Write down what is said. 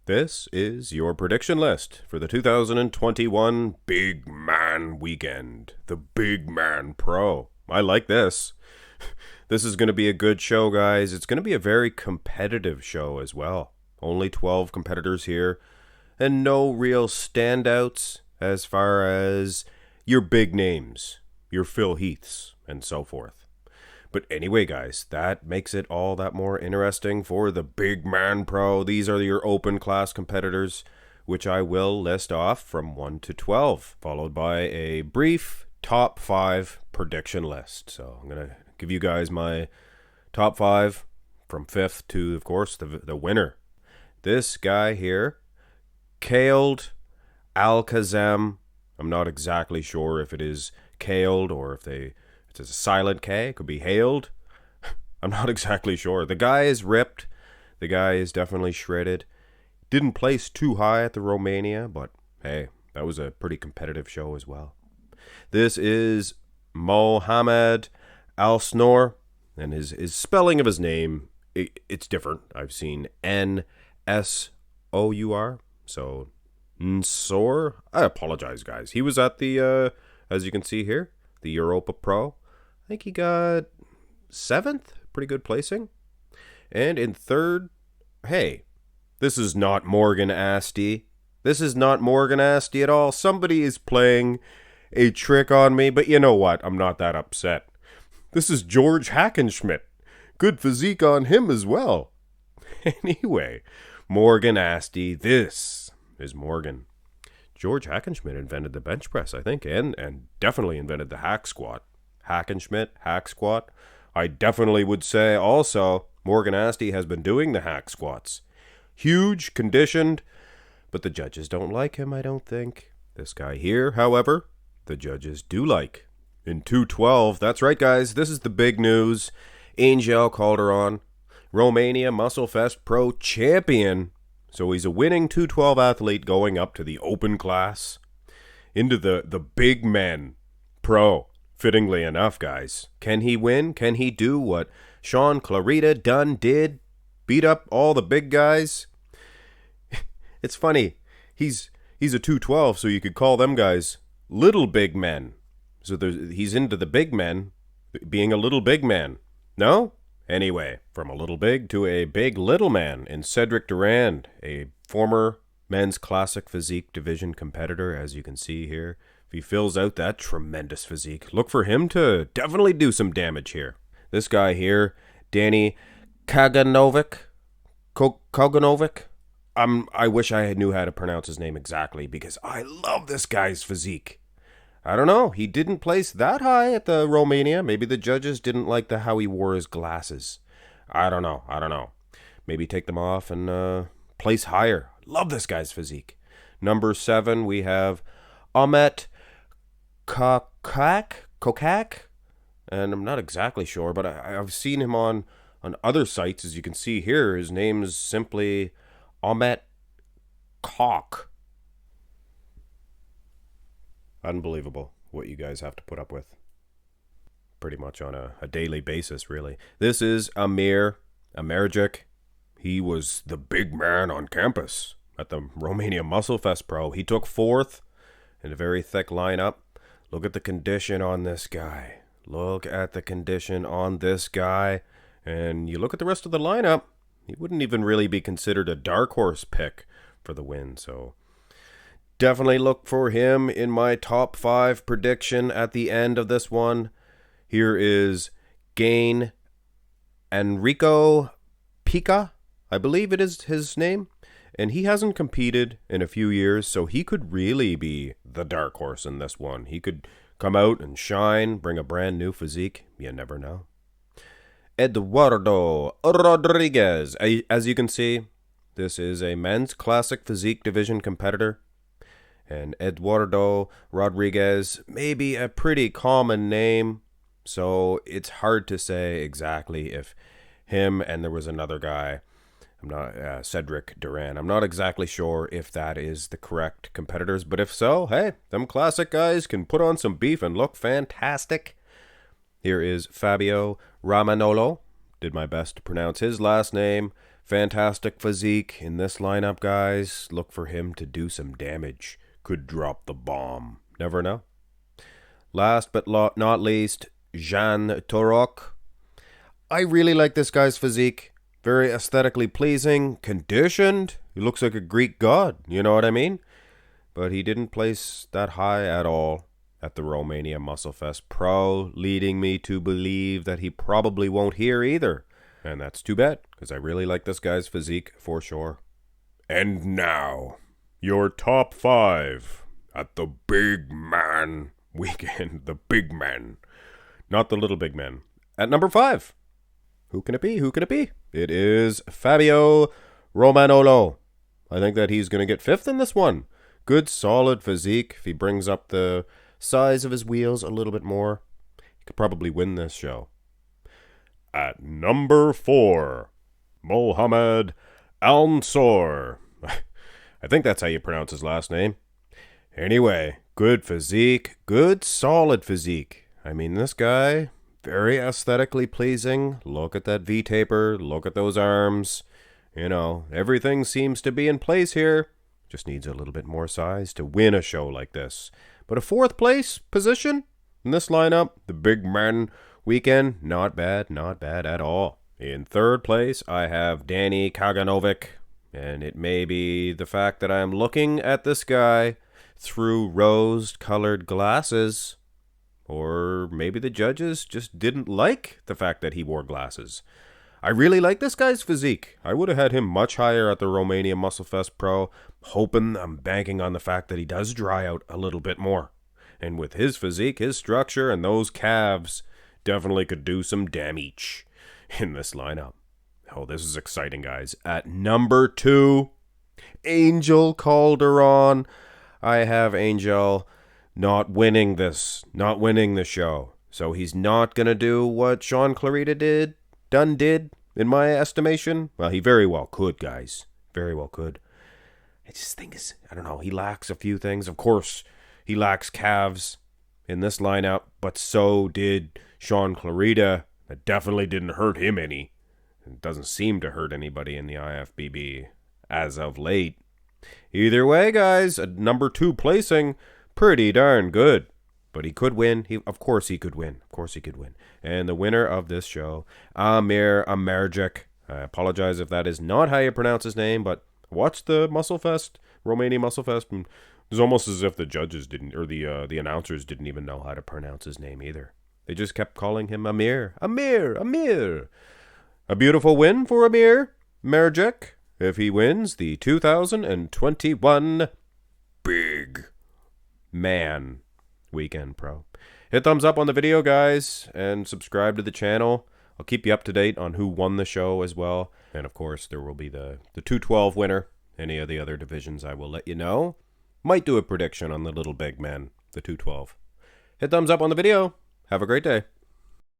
This is your prediction list for the 2021 Bigman Weekend, the Bigman Pro. I like this. This is going to be a good show, guys. It's going to be a very competitive show as well. Only 12 competitors here, and no real standouts as far as your big names, your Phil Heaths, and so forth. But anyway, guys, that makes it all that more interesting for the Bigman Pro. These are your open class competitors, which I will list off from 1 to 12, followed by a brief top 5 prediction list. So I'm going to give you guys my top 5 from 5th to, of course, the winner. This guy here, Caled Alkazam. I'm not exactly sure if it is Caled or if it's a silent K. It could be hailed. I'm not exactly sure. The guy is ripped. The guy is definitely shredded. Didn't place too high at the Romania, but hey, that was a pretty competitive show as well. This is Mohamed Al Snor, and his spelling of his name, it's different. I've seen Nsour, so Nsor. I apologize, guys. He was at the, as you can see here, the Europa Pro. I think he got 7th, pretty good placing. And in 3rd, hey, this is not Morgan Asti. This is not Morgan Asti at all. Somebody is playing a trick on me, but you know what? I'm not that upset. This is George Hackenschmidt. Good physique on him as well. Anyway, Morgan Asti, this is Morgan. George Hackenschmidt invented the bench press, I think, and definitely invented the hack squat. Hackenschmidt, hack squat. I definitely would say also Morgan Asti has been doing the hack squats. Huge, conditioned, but the judges don't like him, I don't think. This guy here, however, the judges do like. In 212, that's right, guys, this is the big news. Angel Calderon, Romania Muscle Fest Pro champion. So he's a winning 212 athlete going up to the open class, into the big men pro. Fittingly enough, guys. Can he win? Can he do what Sean Clarita Dunn did? Beat up all the big guys? It's funny. He's a 212, so you could call them guys little big men. So he's into the big men being a little big man. No? Anyway, from a little big to a big little man in Cedric Durand, a former men's classic physique division competitor, as you can see here. If he fills out that tremendous physique, look for him to definitely do some damage here. This guy here, Danny Kaganovic. Kaganovic? I wish I knew how to pronounce his name exactly because I love this guy's physique. I don't know. He didn't place that high at the Romania. Maybe the judges didn't like how he wore his glasses. I don't know. Maybe take them off and place higher. Love this guy's physique. Number 7, we have Ahmet Kokak. And I'm not exactly sure, but I've seen him on other sites. As you can see here, his name is simply Ahmet Kok. Unbelievable what you guys have to put up with. Pretty much on a daily basis, really. This is Amir Amerijak. He was the big man on campus at the Romania Muscle Fest Pro. He took 4th in a very thick lineup. Look at the condition on this guy. And you look at the rest of the lineup, he wouldn't even really be considered a dark horse pick for the win, so definitely look for him in my top 5 prediction at the end of this one. Here is Enrico Pika, I believe it is his name. And he hasn't competed in a few years, so he could really be the dark horse in this one. He could come out and shine, bring a brand new physique. You never know. Eduardo Rodriguez. As you can see, this is a men's classic physique division competitor. And Eduardo Rodriguez may be a pretty common name, so it's hard to say exactly if him and there was another guy, Cedric Durand. I'm not exactly sure if that is the correct competitors, but if so, hey, them classic guys can put on some beef and look fantastic. Here is Fabio Ramanolo. Did my best to pronounce his last name. Fantastic physique in this lineup, guys. Look for him to do some damage. Could drop the bomb. Never know. Last but not least, Jean Torrock. I really like this guy's physique. Very aesthetically pleasing, conditioned. He looks like a Greek god, you know what I mean? But he didn't place that high at all at the Romania Muscle Fest Pro, leading me to believe that he probably won't here either. And that's too bad, because I really like this guy's physique for sure. And now, your top 5 at the Bigman Weekend. The big man. Not the little big man. At number 5. Who can it be? Who can it be? It is Fabio Ramanolo. I think that he's going to get 5th in this one. Good, solid physique. If he brings up the size of his wheels a little bit more, he could probably win this show. At number 4, Mohamed Al Snor. I think that's how you pronounce his last name. Anyway, good physique, good solid physique. I mean, this guy, very aesthetically pleasing. Look at that V-taper, look at those arms. You know, everything seems to be in place here. Just needs a little bit more size to win a show like this. But a 4th place position in this lineup, the Bigman Weekend, not bad at all. In 3rd place, I have Danny Kaganovic, and it may be the fact that I am looking at this guy through rose-colored glasses, or maybe the judges just didn't like the fact that he wore glasses. I really like this guy's physique. I would have had him much higher at the Romania Muscle Fest Pro, I'm banking on the fact that he does dry out a little bit more. And with his physique, his structure, and those calves, definitely could do some damage in this lineup. Oh, this is exciting, guys. At number 2, Angel Calderon. I have Angel not winning the show. So he's not going to do what Sean Clarita did, in my estimation. Well, he very well could, guys. Very well could. I just think I don't know, he lacks a few things. Of course, he lacks calves in this lineup, but so did Sean Clarita. That definitely didn't hurt him any. It doesn't seem to hurt anybody in the IFBB as of late. Either way, guys, a number 2 placing, pretty darn good. But he could win. Of course he could win. And the winner of this show, Amir Amerijak. I apologize if that is not how you pronounce his name, but watch the Muscle Fest, Romania Muscle Fest, and it's almost as if the judges didn't, or the announcers didn't even know how to pronounce his name either. They just kept calling him Amir. A beautiful win for Amir Amerijak if he wins the 2021 Big Man Weekend Pro. Hit thumbs up on the video, guys, and subscribe to the channel. I'll keep you up to date on who won the show as well. And, of course, there will be the 212 winner. Any of the other divisions, I will let you know. Might do a prediction on the little big man, the 212. Hit thumbs up on the video. Have a great day.